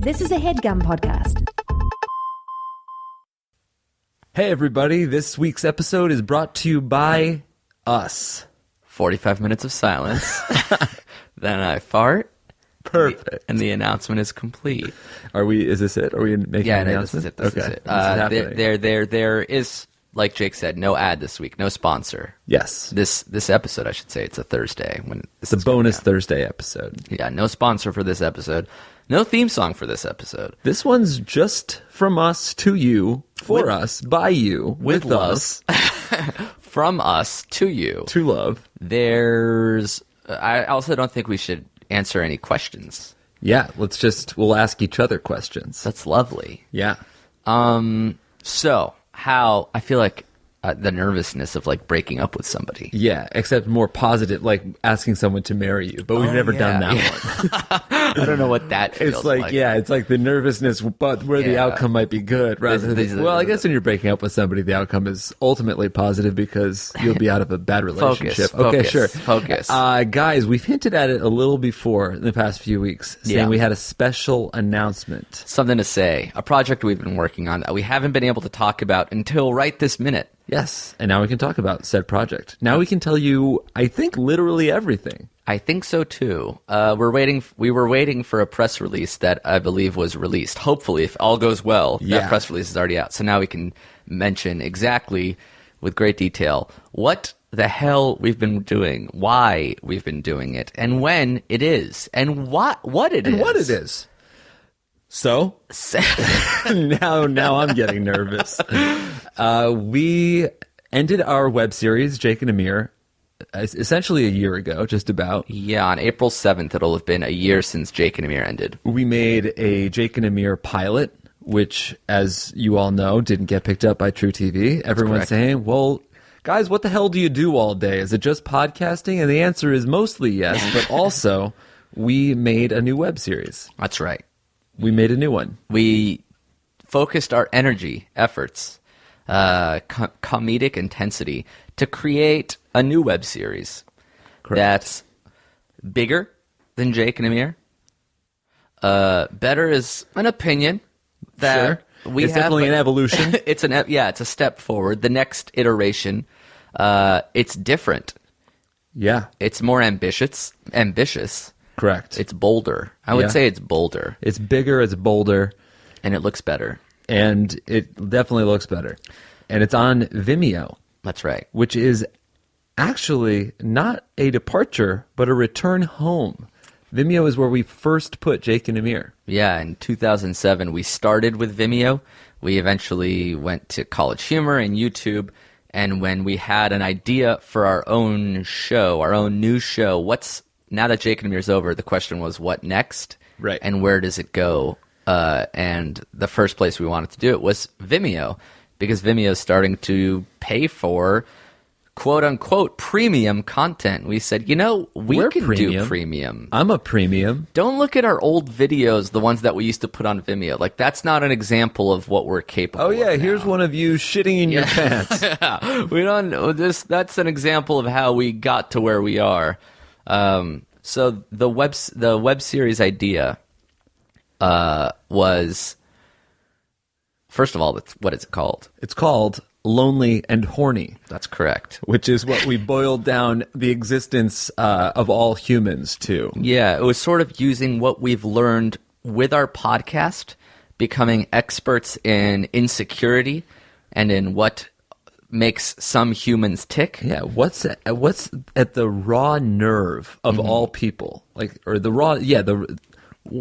This is a HeadGum podcast. Hey everybody, this week's episode is brought to you by us. 45 minutes of silence. Then I fart. Perfect. And the announcement is complete. Is this it? Are we making an announcement? This is it. There is, like Jake said, no ad this week, no sponsor. Yes. This episode, I should say, it's a Thursday. It's a bonus Thursday episode. Yeah, no sponsor for this episode. No theme song for this episode. This one's just from us to you, for us, by you, with us. From us to you. To love. I also don't think we should answer any questions. Yeah, we'll ask each other questions. That's lovely. Yeah. So, how, I feel like the nervousness of like breaking up with somebody. Yeah, except more positive, like asking someone to marry you, but we've never done that one. I don't know what that feels like. It's like the nervousness, but where the outcome might be good. Rather than, I guess when you're breaking up with somebody, the outcome is ultimately positive because you'll be out of a bad relationship. Focus. Guys, we've hinted at it a little before in the past few weeks, saying we had a special announcement. Something to say. A project we've been working on that we haven't been able to talk about until right this minute. Yes, and now we can talk about said project. Now we can tell you, I think, literally everything. I think so too. We were waiting for a press release that I believe was released. Hopefully, if all goes well, that press release is already out. So now we can mention exactly, with great detail, what the hell we've been doing, why we've been doing it, and when it is, and what it is. So now I'm getting nervous. We ended our web series, Jake and Amir, essentially a year ago, just about. Yeah, on April 7th, it'll have been a year since Jake and Amir ended. We made a Jake and Amir pilot, which, as you all know, didn't get picked up by True TV. Everyone's saying, well, guys, what the hell do you do all day? Is it just podcasting? And the answer is mostly yes, but also we made a new web series. That's right. We made a new one. We focused our energy, efforts, comedic intensity to create a new web series. Correct. That's bigger than Jake and Amir. Better is an opinion that it's definitely an evolution. It's a step forward. The next iteration, it's different. Yeah. It's more ambitious. Correct. It's bolder. I would say it's bolder. It's bigger, it's bolder. And it looks better. And it definitely looks better. And it's on Vimeo. That's right. Which is actually not a departure, but a return home. Vimeo is where we first put Jake and Amir. Yeah, in 2007, we started with Vimeo. We eventually went to College Humor and YouTube. And when we had an idea for our own show, our own new show, now that Jake and Amir's over, the question was, what next? Right. And where does it go? And the first place we wanted to do it was Vimeo, because Vimeo is starting to pay for quote-unquote premium content. We said, we're can do premium. I'm a premium. Don't look at our old videos, the ones that we used to put on Vimeo. Like, that's not an example of what we're capable of. Oh, yeah, now. Here's one of you shitting in your pants. We don't. That's an example of how we got to where we are. So the web series idea was, first of all, what is it called? It's called Lonely and Horny. That's correct. Which is what we boiled down the existence of all humans to. Yeah, it was sort of using what we've learned with our podcast, becoming experts in insecurity and in what makes some humans tick. Yeah, what's at the raw nerve of all people?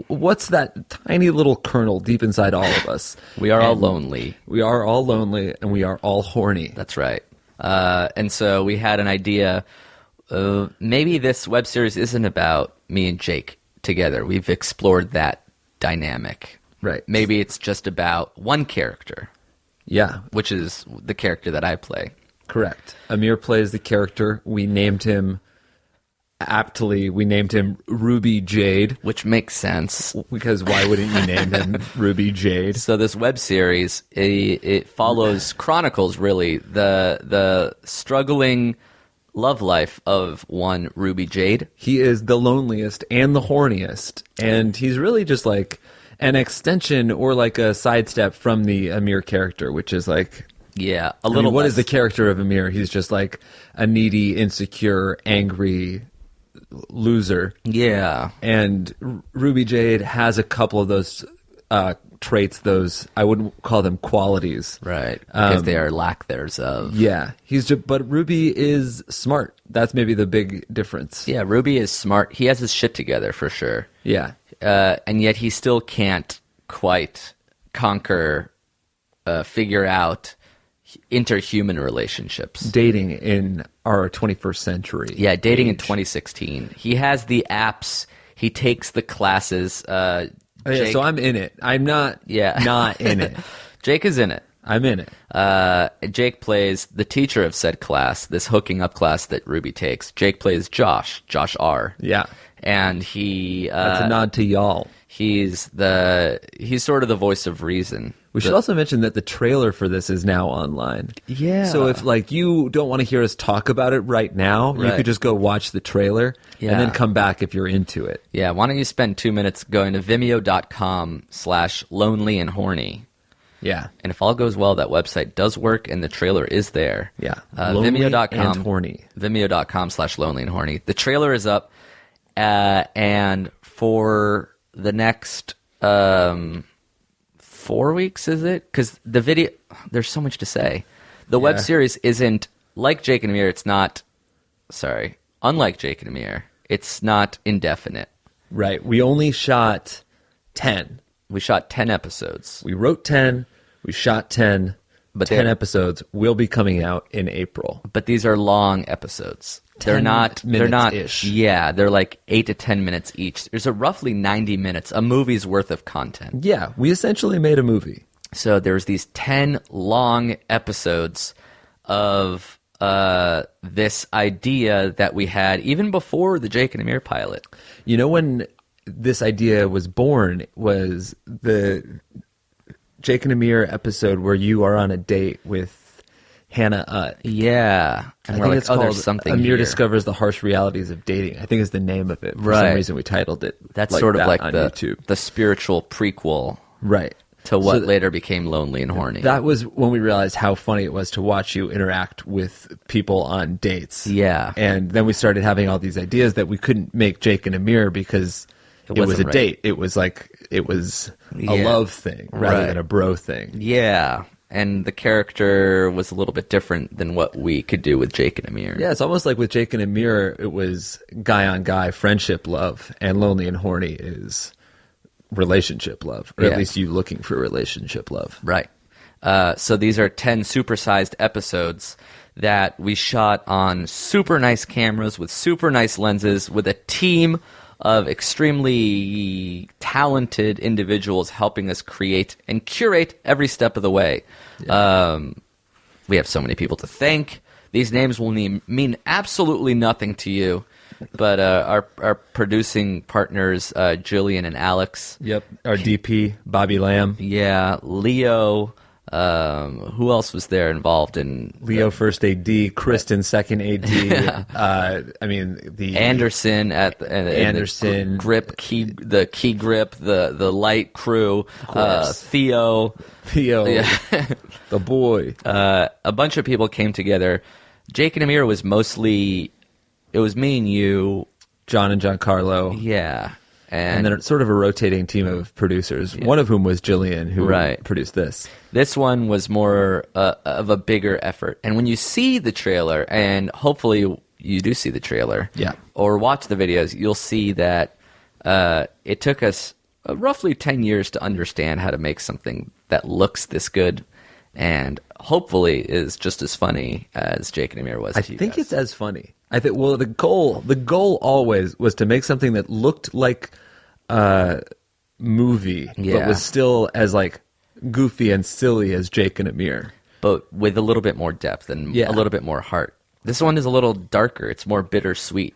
What's that tiny little kernel deep inside all of us? We are all lonely. We are all lonely, and we are all horny. That's right. And so we had an idea. Maybe this web series isn't about me and Jake together. We've explored that dynamic. Right. Maybe it's just about one character. Yeah. Which is the character that I play. Correct. Amir plays the character. We named him Ruby Jade. Which makes sense. Because why wouldn't you name him Ruby Jade? So this web series, it chronicles really the struggling love life of one Ruby Jade. He is the loneliest and the horniest. And he's really just like an extension or like a sidestep from the Amir character, which is like, Yeah, what is the character of Amir? He's just like a needy, insecure, angry loser. Yeah. And Ruby Jade has a couple of those traits, those, I wouldn't call them qualities. Right. Because they are lack there's of. Yeah. But Ruby is smart. That's maybe the big difference. Yeah, Ruby is smart. He has his shit together for sure. Yeah. And yet he still can't quite figure out interhuman relationships. Dating in our 21st century. Yeah, dating in age. 2016. He has the apps. He takes the classes. Yeah, Jake, so I'm in it. I'm not not in it. Jake is in it. I'm in it. Jake plays the teacher of said class, this hooking up class that Ruby takes. Jake plays Josh R. Yeah. And he... That's a nod to y'all. He's sort of the voice of reason. We should also mention that the trailer for this is now online. Yeah. So if like you don't want to hear us talk about it right now, you Right. could just go watch the trailer Yeah. and then come back if you're into it. Yeah, why don't you spend 2 minutes going to vimeo.com/lonely and horny. Yeah. And if all goes well, that website does work and the trailer is there. Yeah. Lonely Vimeo.com. and horny. Vimeo.com/lonely and horny. The trailer is up, and for the next 4 weeks, is it? Because the video, there's so much to say. The web Yeah. series isn't like Jake and Amir. Unlike Jake and Amir, it's not indefinite. Right. We only shot 10. We shot 10 episodes. We wrote 10. We shot 10. But 10 they're- episodes will be coming out in April. But these are long episodes. They're 10 not minutes-ish. Yeah, they're like 8 to 10 minutes each. There's a roughly 90 minutes, a movie's worth of content. Yeah. We essentially made a movie. So there's these 10 long episodes of this idea that we had even before the Jake and Amir pilot. You know, when this idea was born was the Jake and Amir episode where you are on a date with Hannah Utt. Yeah. And I we're think like, it's oh, called there's something Amir here. Discovers the Harsh Realities of Dating. I think is the name of it. For Right. some reason we titled it That's like sort of that like on the YouTube. the spiritual prequel Right. to what So later became Lonely and Horny. That was when we realized how funny it was to watch you interact with people on dates. Yeah. And then we started having all these ideas that we couldn't make Jake and Amir because it was wasn't a right. date. It was a Yeah. love thing rather Right. than a bro thing. Yeah. And the character was a little bit different than what we could do with Jake and Amir. Yeah, it's almost like with Jake and Amir, it was guy on guy friendship love, and Lonely and Horny is relationship love, or Yeah. at least you looking for relationship love. Right. So these are 10 supersized episodes that we shot on super nice cameras with super nice lenses with a team of extremely talented individuals helping us create and curate every step of the way. We have so many people to thank. These names will mean absolutely nothing to you, but our producing partners, Jillian and Alex. Yep, our DP, Bobby Lamb. Yeah, Leo. Who else was there involved in Leo first AD, Kristen second AD. I mean the Anderson at the, and Anderson. the grip key grip, the light crew, course. Theo, Theo, the boy. a bunch of people came together. Jake and Amir was mostly, it was me and you, John and Giancarlo. yeah, And then it's sort of a rotating team of producers, one of whom was Jillian, who Right. produced this. This one was more of a bigger effort. And when you see the trailer, and hopefully you do see the trailer, Yeah. or watch the videos, you'll see that it took us roughly 10 years to understand how to make something that looks this good and hopefully is just as funny as Jake and Amir was I to you think guys. it's as funny. I think, well, the goal always was to make something that looked like a movie, but Yeah. was still as like goofy and silly as Jake and Amir. but with a little bit more depth and Yeah. a little bit more heart. This one is a little darker. It's more bittersweet.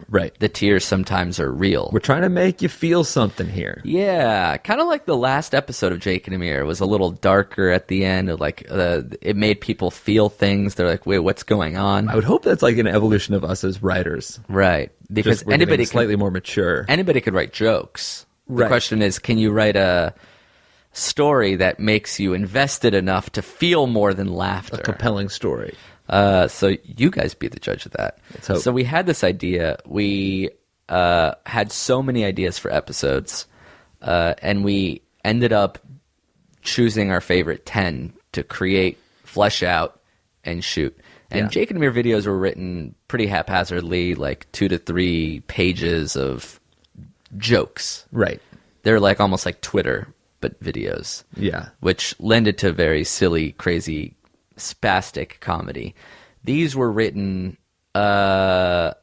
Right. The tears sometimes are real. We're trying to make you feel something here. Yeah, kind of like the last episode of Jake and Amir was a little darker at the end. Like it made people feel things. They're like, "Wait, what's going on?" I would hope that's like an evolution of us as writers. Right, because Just we're anybody getting slightly more mature. anybody could write jokes. The question is, can you write a story that makes you invested enough to feel more than laughter? A compelling story. So you guys be the judge of that. Let's hope. So we had this idea. We had so many ideas for episodes, and we ended up choosing our favorite 10 to create, flesh out, and shoot. And Jake and Amir videos were written pretty haphazardly, like 2 to 3 pages of jokes. Right. They're like almost like Twitter, but videos. Yeah. Which lended to very silly, crazy, spastic comedy. These were written, I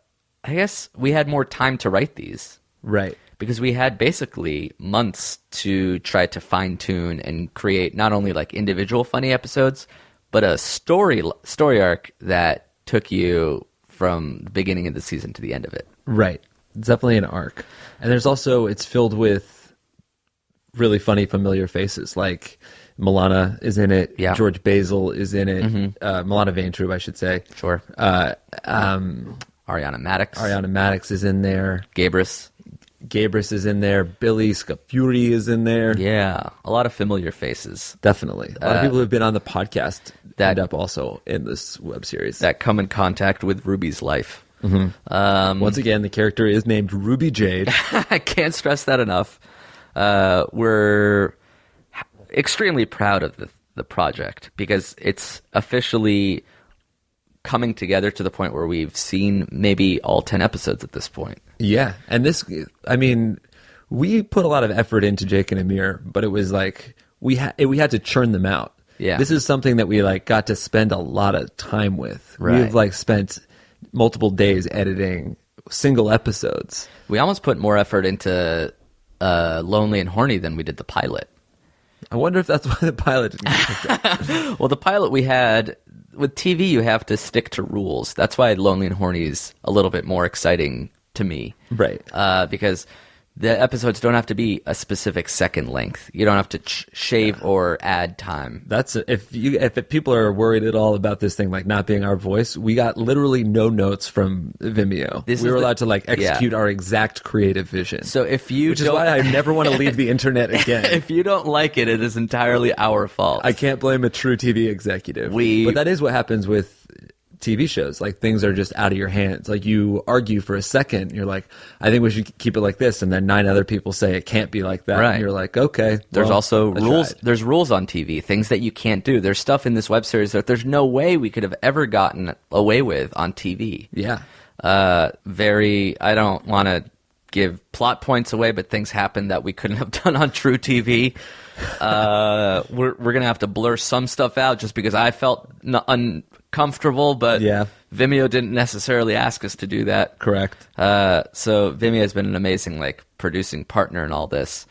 guess we had more time to write these. Right. Because we had basically months to try to fine-tune and create not only like individual funny episodes, but a story arc that took you from the beginning of the season to the end of it. Right. It's definitely an arc. And there's also, it's filled with really funny, familiar faces. Like Milana is in it. Yeah. George Basil is in it. Milana Vaintrub, I should say. Sure. Ariana Maddox. Ariana Maddox is in there. Gabrus. Gabrus is in there. Billy Scafuri is in there. Yeah. A lot of familiar faces. Definitely. A lot of people who have been on the podcast that end up also in this web series. That come in contact with Ruby's life. Once again, the character is named Ruby Jade. I can't stress that enough. We're extremely proud of the project because it's officially coming together to the point where we've seen maybe all 10 episodes at this point. Yeah. And this, I mean, we put a lot of effort into Jake and Amir, but it was like we had to churn them out. Yeah. This is something that we like got to spend a lot of time with. Right. We've like spent multiple days editing single episodes. We almost put more effort into Lonely and Horny than we did the pilot. I wonder if that's why the pilot didn't get picked up. Well, the pilot we had, with TV, you have to stick to rules. That's why Lonely and Horny is a little bit more exciting to me. Right. Because the episodes don't have to be a specific second length. You don't have to shave or add time. That's if people are worried at all about this thing like not being our voice, we got literally no notes from Vimeo. We were allowed to like execute our exact creative vision. So if you which is why I never want to leave the internet again. If you don't like it, it is entirely our fault. I can't blame a true TV executive. But that is what happens with TV shows. Like things are just out of your hands. Like you argue for a second, you're like, I think we should keep it like this, and then 9 other people say it can't be like that. Right. And you're like, okay. There's also rules. There's rules on TV, things that you can't do. There's stuff in this web series that there's no way we could have ever gotten away with on TV. Yeah. I don't want to give plot points away, but things happen that we couldn't have done on true TV. We're going to have to blur some stuff out just because I felt uncomfortable, but Vimeo didn't necessarily ask us to do that. Correct. So Vimeo has been an amazing producing partner in all this,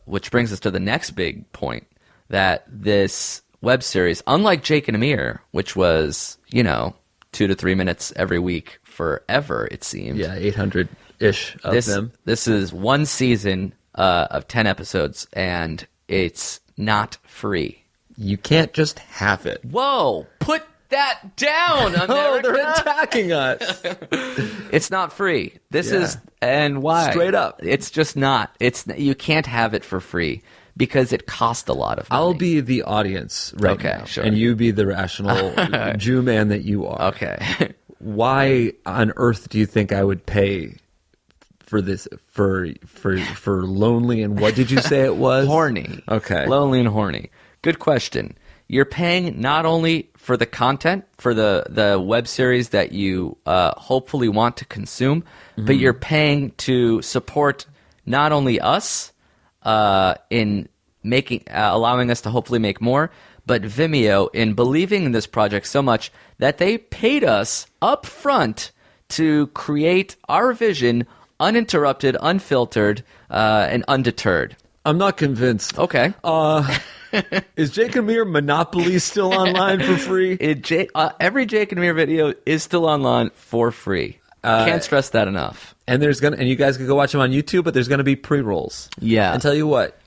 which brings us to the next big point, that this web series, unlike Jake and Amir, which was 2 to 3 minutes every week forever, it seemed. Yeah, 800-ish of them. This is one season of 10 episodes, and it's not free. You can't just have it. Whoa! Put that down, America! Oh, they're attacking us. It's not free. This is, and why? Straight up. It's just not. You can't have it for free because it costs a lot of money. I'll be the audience right now, sure. and you be the rational Jew man that you are. Okay. Why on earth do you think I would pay for this for Lonely and what did you say it was? Horny. Okay. Lonely and Horny. Good question. You're paying not only for the content, for the web series that you hopefully want to consume, but you're paying to support not only us in making allowing us to hopefully make more, but Vimeo in believing in this project so much that they paid us up front to create our vision uninterrupted, unfiltered, and undeterred. I'm not convinced. Okay. Is Jake and Amir Monopoly still online for free? Every Jake and Amir video is still online for free. Can't stress that enough. And you guys can go watch them on YouTube, but there's gonna be pre-rolls. Yeah. And tell you what,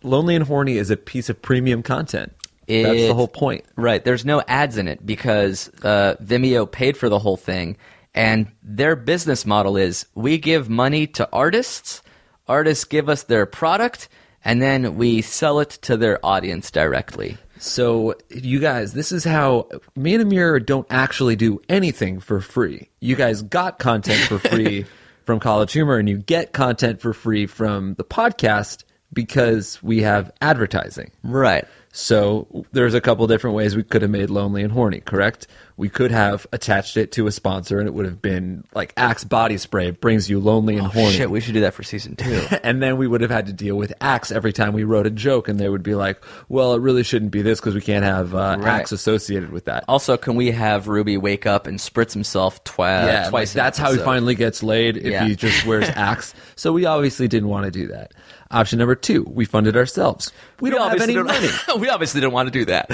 Lonely and Horny is a piece of premium content. That's the whole point. Right. There's no ads in it because Vimeo paid for the whole thing, and their business model is we give money to artists. artists give us their product, and then we sell it to their audience directly. So, you guys, this is how me and Amir don't actually do anything for free. You guys got content for free from College Humor, and you get content for free from the podcast because we have advertising. Right. So there's a couple different ways we could have made Lonely and Horny, correct? We could have attached it to a sponsor, and it would have been like Axe Body Spray brings you Lonely and Horny. Shit, we should do that for season 2. And then we would have had to deal with Axe every time we wrote a joke, and they would be like, well, it really shouldn't be this because we can't have Axe associated with that. Also, can we have Ruby wake up and spritz himself twice? Like, that's how he finally gets laid if he just wears Axe. So we obviously didn't want to do that. Option number 2, we funded ourselves. We don't have any money. We obviously didn't want to do that.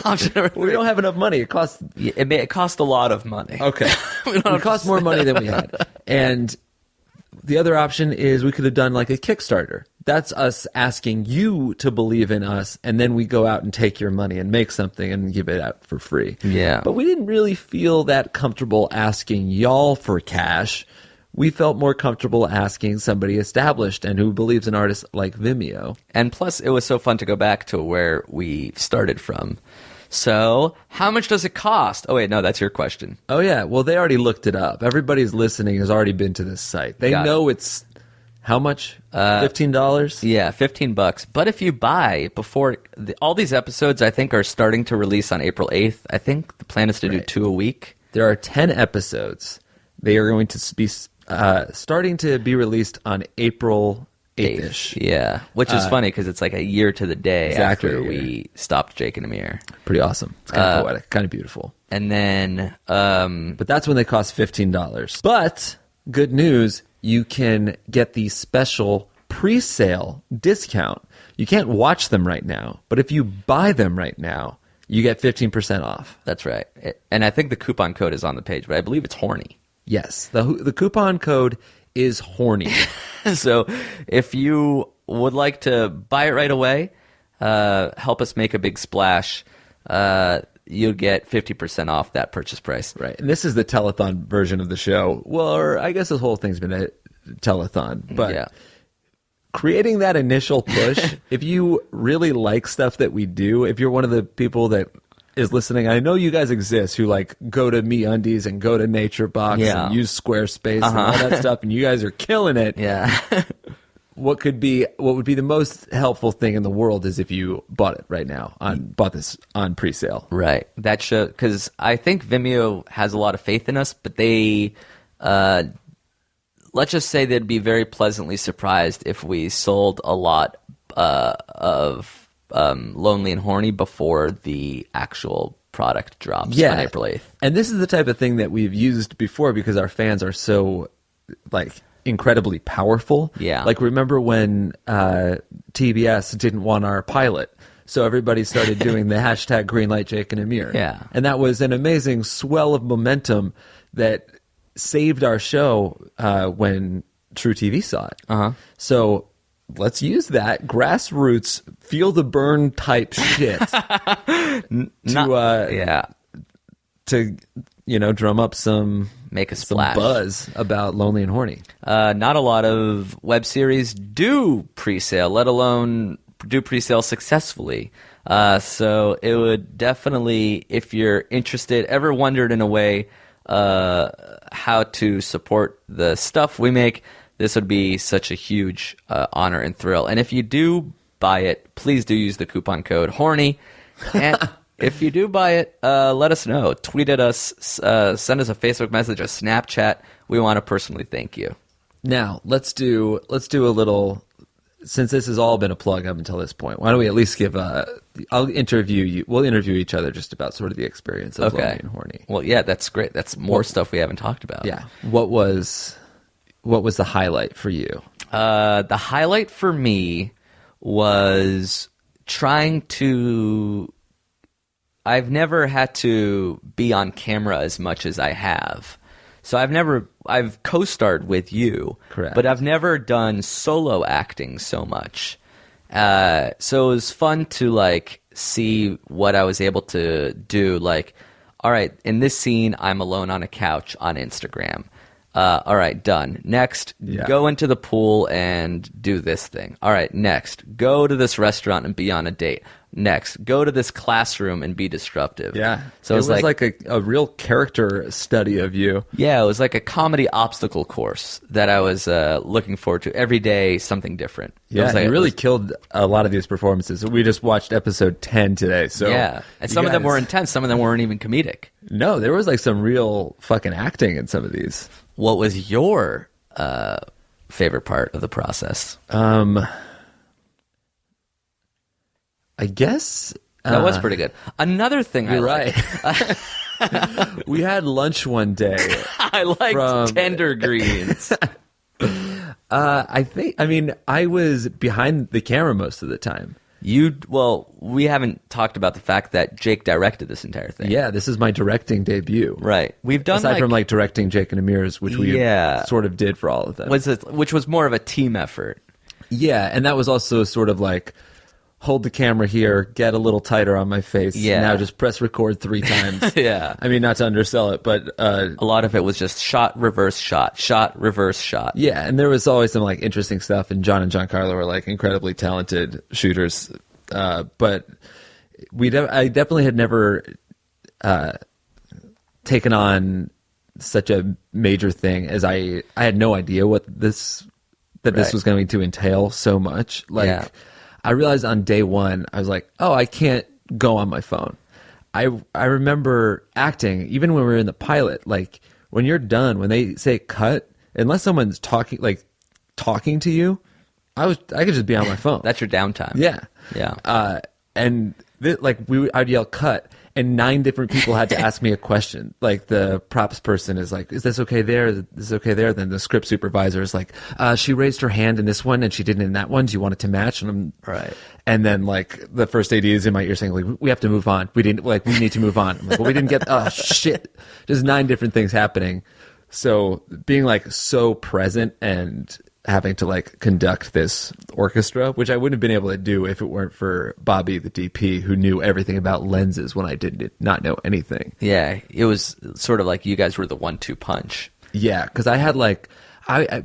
Option number 3. We don't have enough money. It costs... It cost a lot of money. Okay. It cost more money than we had. And the other option is we could have done like a Kickstarter. That's us asking you to believe in us, and then we go out and take your money and make something and give it out for free. Yeah. But we didn't really feel that comfortable asking y'all for cash. We felt more comfortable asking somebody established and who believes in artists like Vimeo. And plus, it was so fun to go back to where we started from. So, how much does it cost? Oh, wait, no, that's your question. Oh, yeah. Well, they already looked it up. Everybody's listening has already been to this site. They know it's how much? $15? Yeah, $15. But if you buy before all these episodes, I think, are starting to release on April 8th. I think the plan is to do 2 a week. There are 10 episodes. They are going to be starting to be released on April 8th-ish. Yeah, which is funny because it's like a year to the day after we stopped Jake and Amir. Pretty awesome. It's kind of poetic, kind of beautiful. And then... but that's when they cost $15. But, good news, you can get the special pre-sale discount. You can't watch them right now, but if you buy them right now, you get 15% off. That's right. And I think the coupon code is on the page, but I believe it's horny. Yes, the coupon code is horny. So if you would like to buy it right away, help us make a big splash, you'll get 50% off that purchase price. Right, and this is the telethon version of the show. Well, or I guess this whole thing's been a telethon, but creating that initial push, if you really like stuff that we do, if you're one of the people that is listening, I know you guys exist who like go to MeUndies and go to NatureBox and use Squarespace and all that stuff, and you guys are killing it. Yeah. What would be the most helpful thing in the world is if you bought it right now, bought this on pre-sale. Right. That should, because I think Vimeo has a lot of faith in us, but they, let's just say they'd be very pleasantly surprised if we sold a lot of Lonely and Horny before the actual product drops on April 8th. And this is the type of thing that we've used before because our fans are so like incredibly powerful. Yeah. Like remember when TBS didn't want our pilot, so everybody started doing the hashtag Greenlight Jake and Amir. Yeah. And that was an amazing swell of momentum that saved our show when True TV saw it. So let's use that grassroots, feel the burn type shit to drum up some make a splash, some buzz about Lonely and Horny. Not a lot of web series do pre-sale, let alone do pre-sale successfully. So it would definitely, if you're interested, ever wondered in a way how to support the stuff we make, this would be such a huge honor and thrill. And if you do buy it, please do use the coupon code HORNY. And if you do buy it, let us know. Tweet at us, send us a Facebook message, a Snapchat. We want to personally thank you. Now, let's do a little, since this has all been a plug up until this point, why don't we at least give we'll interview each other just about sort of the experience of Lonely and Horny. Well, yeah, that's great. That's more stuff we haven't talked about. Yeah. What was the highlight for you? The highlight for me was trying to... I've never had to be on camera as much as I have. So I've co-starred with you. Correct. But I've never done solo acting so much. So it was fun to like see what I was able to do. Like, all right, in this scene, I'm alone on a couch on Instagram. All right, done. Next, go into the pool and do this thing. All right, next, go to this restaurant and be on a date. Next, go to this classroom and be disruptive. Yeah. So it was like a real character study of you. Yeah, it was like a comedy obstacle course that I was looking forward to. Every day, something different. Yeah, you really killed a lot of these performances. We just watched episode 10 today. So yeah, and some of them were intense. Some of them weren't even comedic. No, there was like some real fucking acting in some of these. What was your favorite part of the process? I guess that was pretty good. Another thing you're right. We had lunch one day. I liked tender greens. I was behind the camera most of the time. We haven't talked about the fact that Jake directed this entire thing. Yeah, this is my directing debut. Right. We've done aside from directing Jake and Amir's, which we sort of did for all of them. Which was more of a team effort. Yeah, and that was also sort of like, hold the camera here, get a little tighter on my face. Yeah. Now just press record 3 times. Yeah. I mean, not to undersell it, but a lot of it was just shot, reverse shot, shot, reverse shot. Yeah, and there was always some interesting stuff, and John and Giancarlo were incredibly talented shooters. But I definitely had never taken on such a major thing as I had no idea what this was going to entail so much. I realized on day one, I was like, oh, I can't go on my phone. I remember acting, even when we were in the pilot, when you're done, when they say cut, unless someone's talking to you, I could just be on my phone. That's your downtime. Yeah. Yeah. I'd yell cut, and 9 different people had to ask me a question. The props person is like, is this okay there? Is this okay there? Then the script supervisor is like, she raised her hand in this one and she didn't in that one. Do you want it to match? And I'm right. And then the first AD is in my ear saying we have to move on. We need to move on. I'm like, well, we didn't get, oh shit. There's 9 different things happening. So being so present and having to conduct this orchestra, which I wouldn't have been able to do if it weren't for Bobby, the DP, who knew everything about lenses when I did not know anything. Yeah, it was sort of like you guys were the 1-2 punch. Yeah, because I had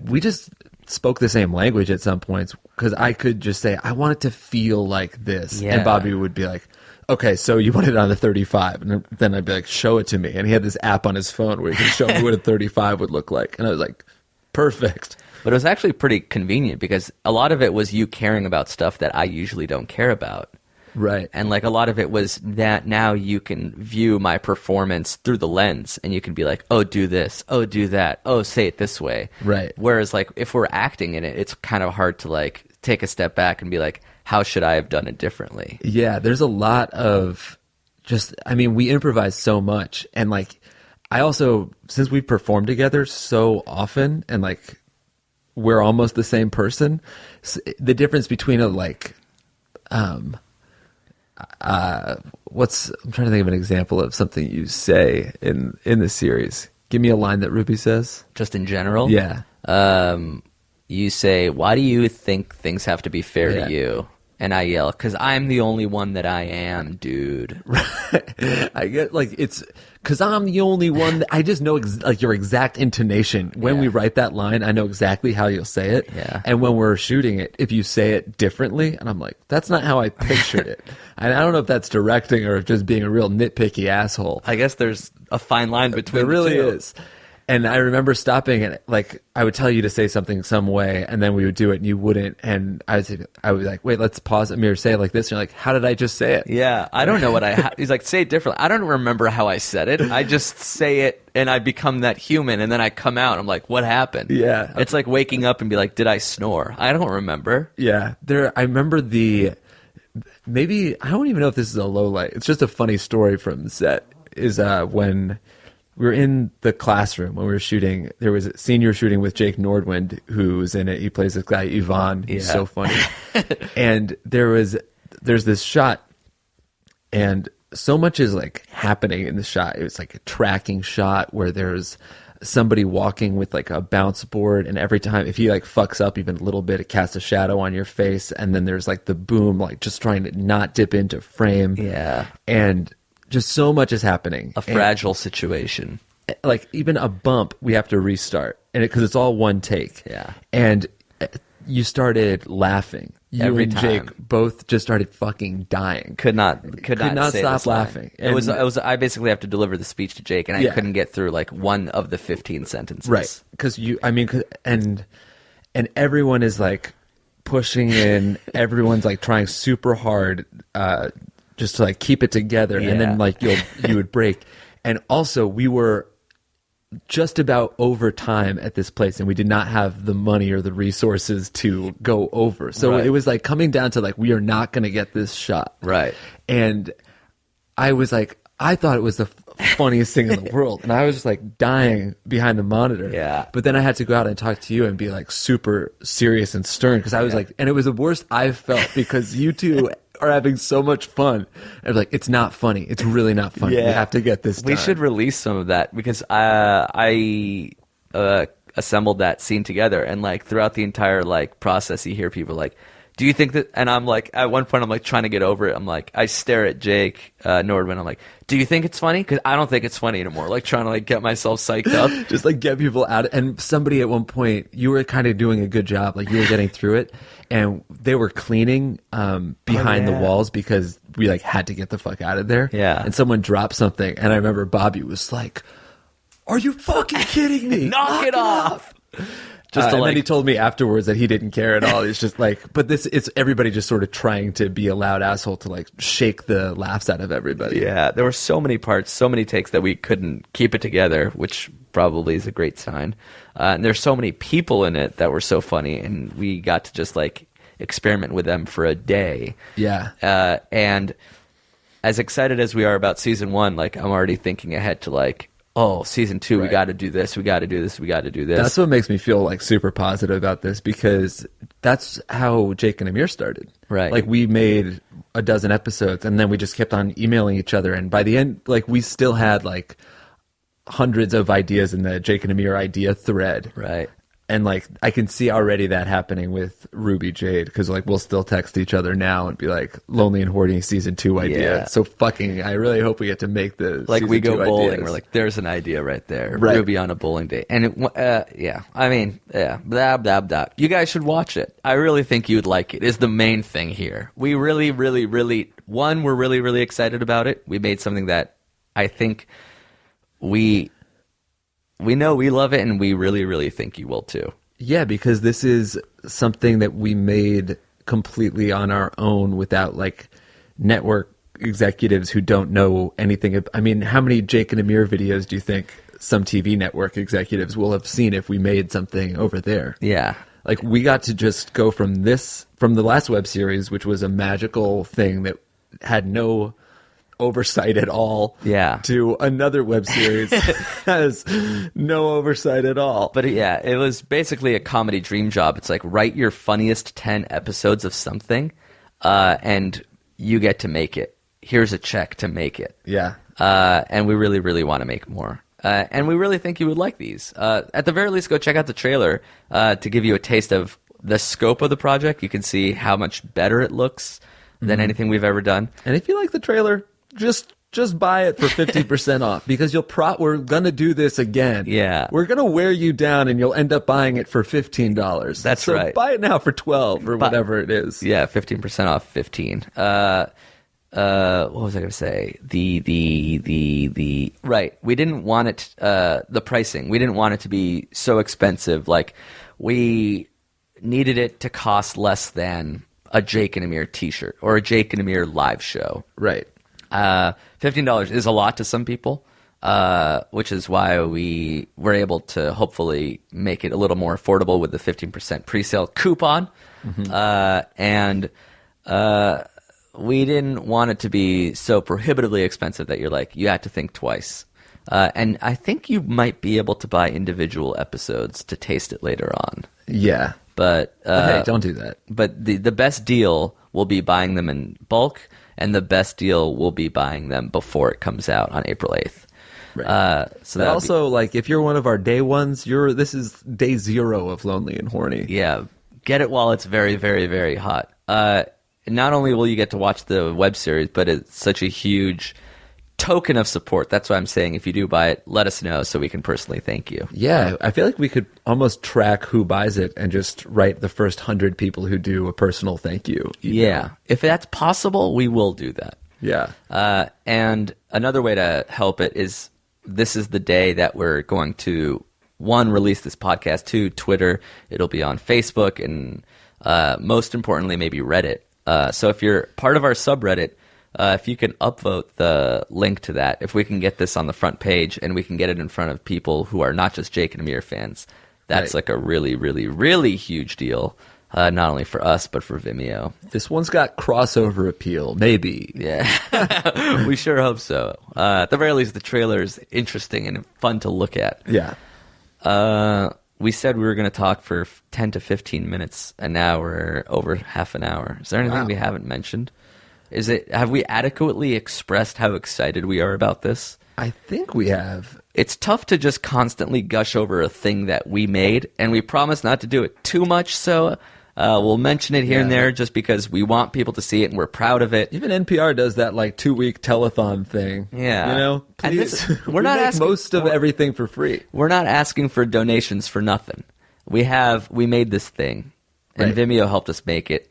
we just spoke the same language at some points, because I could just say, I want it to feel like this. Yeah. And Bobby would be like, okay, so you want it on the 35. And then I'd be like, show it to me. And he had this app on his phone where he could show me what a 35 would look like. And I was like, perfect. But it was actually pretty convenient because a lot of it was you caring about stuff that I usually don't care about. Right. And a lot of it was that now you can view my performance through the lens and you can be like, oh, do this. Oh, do that. Oh, say it this way. Right. Whereas if we're acting in it, it's kind of hard to take a step back and be like, how should I have done it differently? Yeah. There's a lot of we improvise so much. And I also, since we've performed together so often and we're almost the same person, the difference between I'm trying to think of an example of something you say in the series. Give me a line that Ruby says. Just in general? Yeah. You say, why do you think things have to be fair to you? And I yell, because I'm the only one that I am, dude. I get it's because I'm the only one that I just know your exact intonation. When we write that line, I know exactly how you'll say it. Yeah. And when we're shooting it, if you say it differently, and I'm like, that's not how I pictured it. And I don't know if that's directing or just being a real nitpicky asshole. I guess there's a fine line between the two. There really is. And I remember stopping and I would tell you to say something some way, and then we would do it and you wouldn't. And I would be like, wait, let's pause. Amir, say it like this. And you're like, how did I just say it? Yeah, I don't know what he's like, say it differently. I don't remember how I said it. I just say it and I become that human, and then I come out. I'm like, what happened? Yeah. It's like waking up and be like, did I snore? I don't remember. Yeah. I remember maybe, I don't even know if this is a low light. It's just a funny story from the set is when we were in the classroom when we were shooting. There was a scene you were shooting with Jake Nordwind, who's in it. He plays this guy, Ivan. He's so funny. And there's this shot, and so much is happening in the shot. It was a tracking shot where there's somebody walking with a bounce board, and every time if he fucks up even a little bit, it casts a shadow on your face, and then there's the boom just trying to not dip into frame. Yeah. And just so much is happening. A fragile situation. like even a bump, we have to restart, and because it's all one take. Yeah. And you started laughing. You Every and time. Jake both just started fucking dying. Could not say stop this line. laughing. It was And- I basically have to deliver the speech to Jake, and I Yeah. couldn't get through like one of the 15 sentences. Right. Because and everyone is like pushing in. Everyone's like trying super hard just to like keep it together, and Yeah. then like you would break. And also, we were just about over time at this place, and we did not have the money or the resources to go over. So Right. it was like coming down to like, we are not going to get this shot. Right. And I was like, I thought it was the funniest thing in the world, and I was just like dying behind the monitor. Yeah. But then I had to go out and talk to you and be like super serious and stern, because I was like, and it was the worst I've felt, because you two are having so much fun. I was like, it's not funny. It's really not funny. We have to get this done. We should release some of that, because I assembled that scene together, and like throughout the entire like process, you hear people like, do you think that, and I'm like, at one point I'm like trying to get over it. I'm like, I stare at Jake Nordman. I'm like, do you think it's funny? Because I don't think it's funny anymore. Like trying to like get myself psyched up. Just like get people out. And somebody at one point, you were kind of doing a good job. Like you were getting through it, and they were cleaning behind the walls, because we like had to get the fuck out of there. Yeah. And someone dropped something, and I remember Bobby was like, "Are you fucking kidding me? Knock it off!" Just to, and like- then he told me afterwards that he didn't care at all. It's just like, but it's everybody just sort of trying to be a loud asshole to like shake the laughs out of everybody. Yeah, there were so many parts, so many takes that we couldn't keep it together, which probably is a great sign. And there's so many people in it that were so funny, and we got to just like experiment with them for a day. Yeah. And as excited as we are about season 1, like I'm already thinking ahead to like, oh, season 2, we Right. got to do this, we got to do this, we got to do this. That's what makes me feel like super positive about this, because that's how Jake and Amir started. Right. Like we made a dozen episodes, and then we just kept on emailing each other. And by the end, like we still had like hundreds of ideas in the Jake and Amir idea thread. Right. And like I can see already that happening with Ruby Jade, because like we'll still text each other now and be like, Lonely and Horny season 2 idea. Yeah. So fucking, I really hope we get to make the Like we season go 2 bowling, ideas. we're like, there's an idea right there. Right. Ruby on a bowling date. And I mean, blah, blah, blah. You guys should watch it. I really think you'd like it, is the main thing here. We really, really, really, we're really, really excited about it. We made something that I think we know we love it, and we really, really think you will too. Yeah, because this is something that we made completely on our own, without like network executives who don't know anything. I mean, how many Jake and Amir videos do you think some TV network executives will have seen if we made something over there? Yeah. Like we got to just go from the last web series, which was a magical thing that had no oversight at all, Yeah. to another web series that has no oversight at all. But yeah, it was basically a comedy dream job. It's like, write your funniest 10 episodes of something, and you get to make it. Here's a check to make it. Yeah. And we really, really want to make more. And we really think you would like these. At the very least, go check out the trailer to give you a taste of the scope of the project. You can see how much better it looks than anything we've ever done. And if you like the trailer, just buy it for 50% off, because we're gonna do this again. Yeah. We're gonna wear you down, and you'll end up buying it for $15. That's so right. Buy it now for 12 or whatever it is. Yeah, 15% off 15. What was I going to say? The right. We didn't want it, the pricing. We didn't want it to be so expensive. Like, we needed it to cost less than a Jake and Amir t-shirt or a Jake and Amir live show. Right. $15 is a lot to some people, which is why we were able to hopefully make it a little more affordable with the 15% pre-sale coupon. And we didn't want it to be so prohibitively expensive that you're like, you had to think twice. And I think you might be able to buy individual episodes to taste it later on. Yeah. But Hey, don't do that. But the best deal will be buying them in bulk, and the best deal will be buying them before it comes out on April 8th. Right. So But that also, like, if you're one of our day ones, this is day 0 of Lonely and Horny. yeah, get it while it's very, very, very hot. Not only will you get to watch the web series, but it's such a huge token of support. That's why I'm saying if you do buy it, let us know so we can personally thank you. Yeah, I feel like we could almost track who buys it and just write the first 100 people who do a personal thank you email. Yeah. If that's possible, we will do that. Yeah. And another way to help it is this is the day that we're going to, 1, release this podcast, 2, Twitter. It'll be on Facebook and most importantly, maybe Reddit. So if you're part of our subreddit, if you can upvote the link to that, if we can get this on the front page and we can get it in front of people who are not just Jake and Amir fans, that's like a really, really, really huge deal. Not only for us, but for Vimeo. This one's got crossover appeal, maybe. Yeah, we sure hope so. At the very least, the trailer is interesting and fun to look at. Yeah. We said we were going to talk for 10 to 15 minutes, and now we're over half an hour. Is there anything we haven't mentioned? Have we adequately expressed how excited we are about this? I think we have. It's tough to just constantly gush over a thing that we made, and we promise not to do it too much, so we'll mention it here and there just because we want people to see it and we're proud of it. Even NPR does that 2-week telethon thing. Yeah. You know, please. We're not asking most of everything for free. We're not asking for donations for nothing. We made this thing, and Vimeo helped us make it,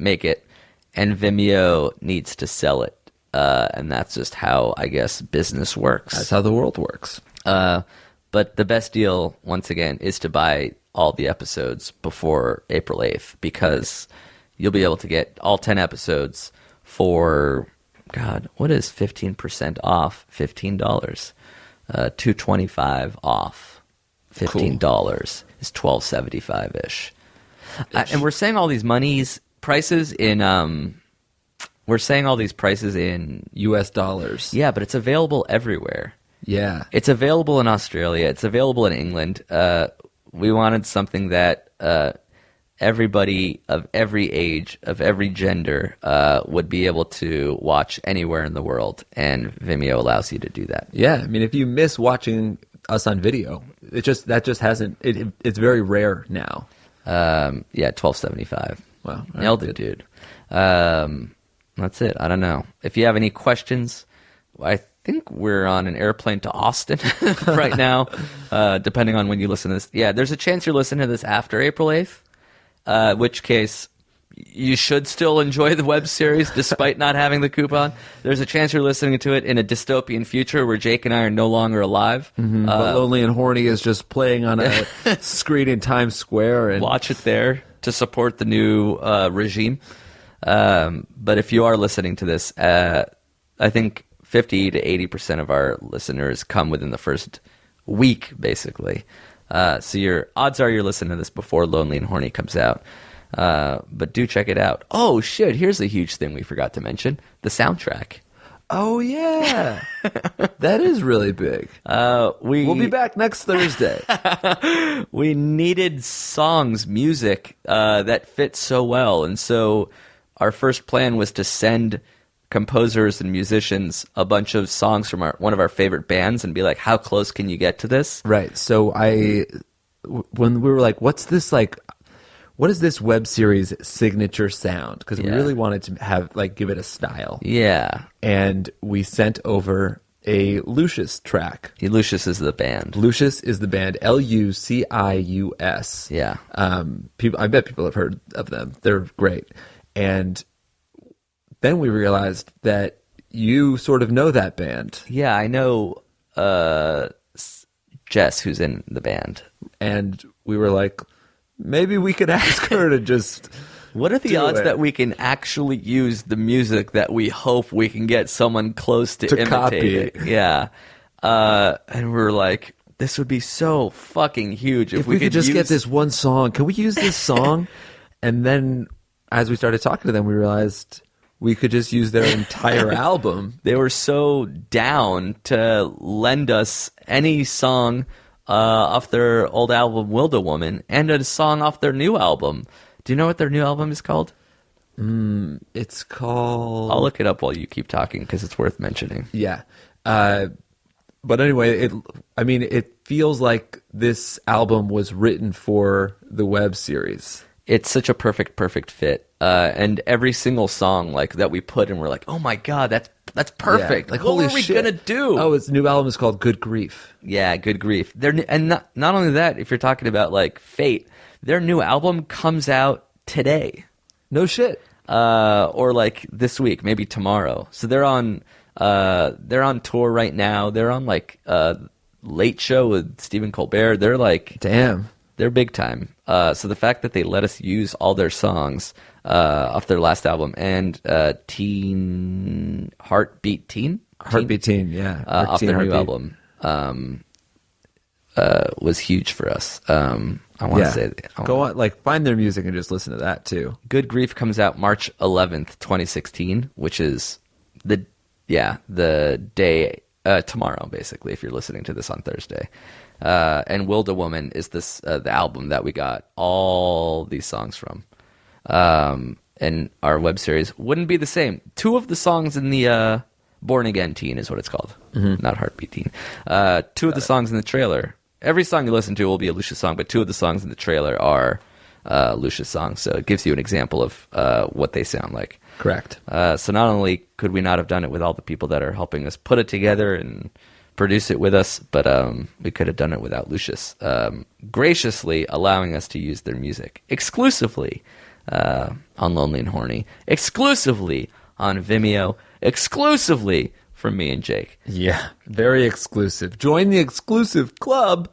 and Vimeo needs to sell it. And that's just how, I guess, business works. That's how the world works. But the best deal, once again, is to buy all the episodes before April 8th, because you'll be able to get all 10 episodes for, God, what is 15% off? $15. $2.25 off. $15 is $12.75-ish. And we're saying all these prices in we're saying all these prices in US dollars. Yeah, but it's available everywhere. Yeah. It's available in Australia. It's available in England. We wanted something that everybody of every age, of every gender, would be able to watch anywhere in the world, and Vimeo allows you to do that. Yeah, I mean, if you miss watching us on video, it's very rare now. Yeah, $12.75. Wow, nailed it, dude. That's it. I don't know. If you have any questions, I think we're on an airplane to Austin right now, depending on when you listen to this. Yeah, there's a chance you're listening to this after April 8th, which case you should still enjoy the web series despite not having the coupon. There's a chance you're listening to it in a dystopian future where Jake and I are no longer alive. Mm-hmm. But Lonely and Horny is just playing on a screen in Times Square. And watch it there to support the new regime. But if you are listening to this, I think 50 to 80% of our listeners come within the first week, basically. So your odds are you're listening to this before Lonely and Horny comes out. But do check it out. Oh, shit, here's a huge thing we forgot to mention. The soundtrack. Oh, yeah. That is really big. We'll be back next Thursday. We needed music that fit so well. And so our first plan was to send composers and musicians a bunch of songs from one of our favorite bands and be like, how close can you get to this? Right. So when we were like, what is this web series signature sound? Because we really wanted to have give it a style. Yeah. And we sent over a Lucius track. Lucius is the band. Lucius is the band. Lucius. Yeah. I bet people have heard of them. They're great. And then we realized that you sort of know that band. Yeah, I know Jess, who's in the band. And we were like, maybe we could ask her to just... What are the odds that we can actually use the music that we hope we can get someone close to imitate copy it? Yeah. And we were like, this would be so fucking huge if we could just get this one song. Can we use this song? And then as we started talking to them, we realized we could just use their entire album. They were so down to lend us any song off their old album, Wilda Woman, and a song off their new album. Do you know what their new album is called? It's called... I'll look it up while you keep talking because it's worth mentioning. Yeah. But anyway, it feels like this album was written for the web series. it's such a perfect fit. And every single song like that we put in, we're like, oh my God, that's perfect. Yeah, like, what holy are we shit. gonna do? Oh, its new album is called Good Grief. Yeah, Good Grief. And not only that, if you're talking about like Fate, their new album comes out today. No shit. Or like this week, maybe tomorrow. So they're on tour right now. They're on like Late Show with Stephen Colbert. They're like, damn, they're big time. So the fact that they let us use all their songs off their last album and Heartbeat Teen, yeah, off Teen their new Heartbeat. album was huge for us. I want to say go on, like find their music and just listen to that too. Good Grief comes out March 11th, 2016, which is the day tomorrow, basically, if you're listening to this on Thursday. And Will the Woman is the album that we got all these songs from. And our web series wouldn't be the same. 2 of the songs in the Born Again Teen is what it's called, not Heartbeat Teen. 2 of the songs in the trailer. Every song you listen to will be a Lucius song, but 2 of the songs in the trailer are Lucius songs. So it gives you an example of what they sound like. Correct. So not only could we not have done it with all the people that are helping us put it together and produce it with us, but we could have done it without Lucius graciously allowing us to use their music exclusively on Lonely and Horny, exclusively on Vimeo, exclusively from me and Jake. Yeah, very exclusive. Join the exclusive club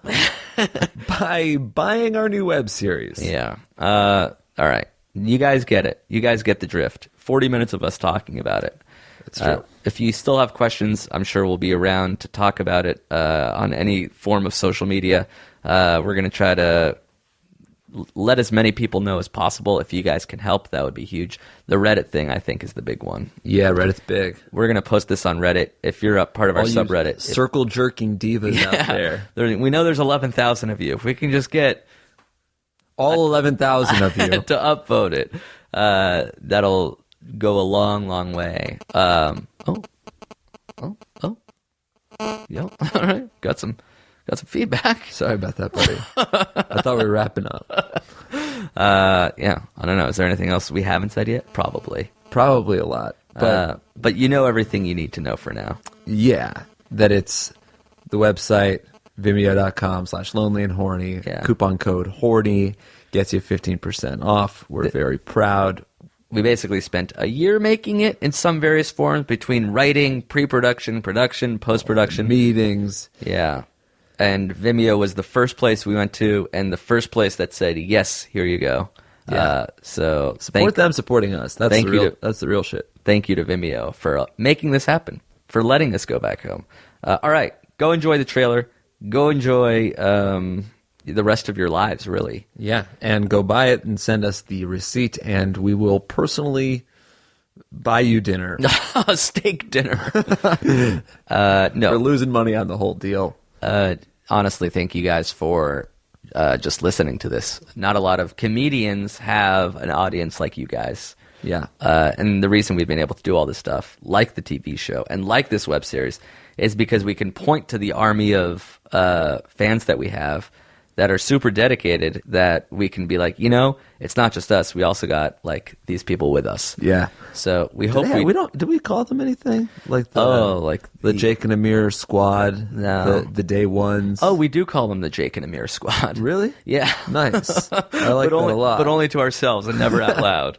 by buying our new web series. Yeah. All right. You guys get it. You guys get the drift. 40 minutes of us talking about it. That's true. If you still have questions, I'm sure we'll be around to talk about it on any form of social media. We're going to try to let as many people know as possible. If you guys can help, that would be huge. The Reddit thing, I think, is the big one. Yeah, Reddit's big. We're going to post this on Reddit. If you're a part of our subreddit. Circle jerking divas out there. We know there's 11,000 of you. If we can just get all 11,000 of you to upvote it, that'll go a long way. Yep. All right. Got some feedback. Sorry about that, buddy. I thought we were wrapping up. Yeah. I don't know. Is there anything else we haven't said yet? Probably a lot. But you know everything you need to know for now. Yeah. That it's the website, vimeo.com/lonely and horny. Yeah. Coupon code horny gets you 15% off. We're very proud. We basically spent a year making it in some various forms between writing, pre-production, production, post-production. Meetings. Yeah. And Vimeo was the first place we went to and the first place that said, yes, here you go. Yeah. So support them supporting us. That's the real shit. Thank you to Vimeo for making this happen, for letting us go back home. All right. Go enjoy the trailer. Go enjoy the rest of your lives, really. Yeah, and go buy it and send us the receipt, and we will personally buy you dinner. A steak dinner. No. We're losing money on the whole deal. Honestly, thank you guys for just listening to this. Not a lot of comedians have an audience like you guys. Yeah. And the reason we've been able to do all this stuff, like the TV show and like this web series, is because we can point to the army of fans that we have that are super dedicated, that we can be like, it's not just us. We also got like these people with us. Yeah. So we hope we don't. Do we call them anything like the Jake and Amir squad? No. The day ones. Oh, we do call them the Jake and Amir squad. Really? Yeah. Nice. I like that a lot. But only to ourselves and never out loud.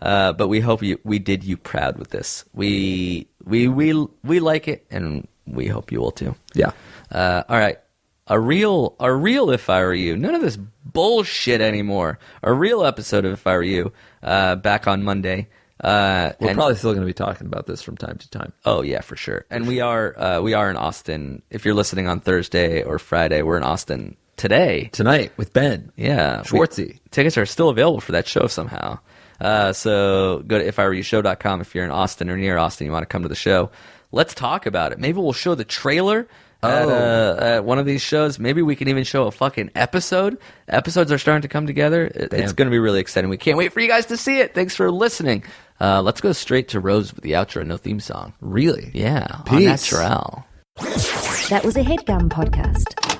But we hope we did you proud with this. We like it, and we hope you will too. Yeah. All right. A real If I Were You. None of this bullshit anymore. A real episode of If I Were You, back on Monday. We're probably still going to be talking about this from time to time. Oh yeah, for sure. And we are in Austin. If you're listening on Thursday or Friday, we're in Austin tonight with Ben. Yeah, Schwartzy. Tickets are still available for that show somehow. So go to ifiwereyoushow.com if you're in Austin or near Austin. You want to come to the show. Let's talk about it. Maybe we'll show the trailer at one of these shows. Maybe we can even show a fucking episode. Episodes are starting to come together. It's going to be really exciting. We can't wait for you guys to see it. Thanks for listening. Let's go straight to Rose with the outro. No theme song. Really? Yeah. Peace. Au naturel. That was a HeadGum podcast.